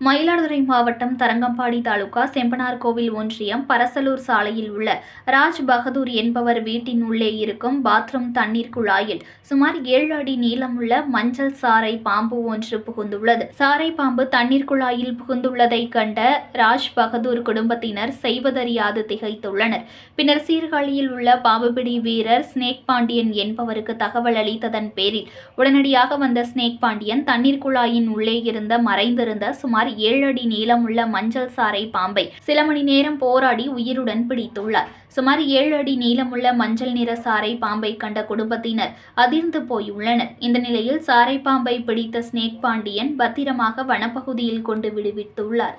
மயிலாடுதுறை மாவட்டம் தரங்கம்பாடி தாலுகா செம்பனார்கோவில் ஒன்றியம் பரசலூர் சாலையில் உள்ள ராஜ் பகதூர் என்பவர் வீட்டின் உள்ளே இருக்கும் பாத்ரூம் தண்ணீர் குழாயில் சுமார் 7 அடி நீளமுள்ள மஞ்சள் சாரை பாம்பு ஒன்று புகுந்துள்ளது. சாரை பாம்பு தண்ணீர் குழாயில் புகுந்துள்ளதை கண்ட ராஜ் பகதூர் குடும்பத்தினர் செய்வதறியாது திகைத்துள்ளனர். பின்னர் சீர்காழியில் உள்ள பாம்புபிடி வீரர் ஸ்னேக் பாண்டியன் என்பவருக்கு தகவல் அளித்ததன் பேரில் உடனடியாக வந்த ஸ்னேக் பாண்டியன் தண்ணீர் குழாயின் உள்ளே மறைந்திருந்த சுமார் 7 அடி நீளமுள்ள மஞ்சள் சாரை பாம்பை சில மணி நேரம் போராடி உயிருடன் பிடித்துள்ளார். சுமார் 7 அடி நீளமுள்ள மஞ்சள் நிற சாரை பாம்பை கண்ட குடும்பத்தினர் அதிர்ந்து போயுள்ளனர். இந்த நிலையில் சாரை பாம்பை பிடித்த ஸ்னேக் பாண்டியன் பத்திரமாக வனப்பகுதியில் கொண்டு விடுவித்துள்ளார்.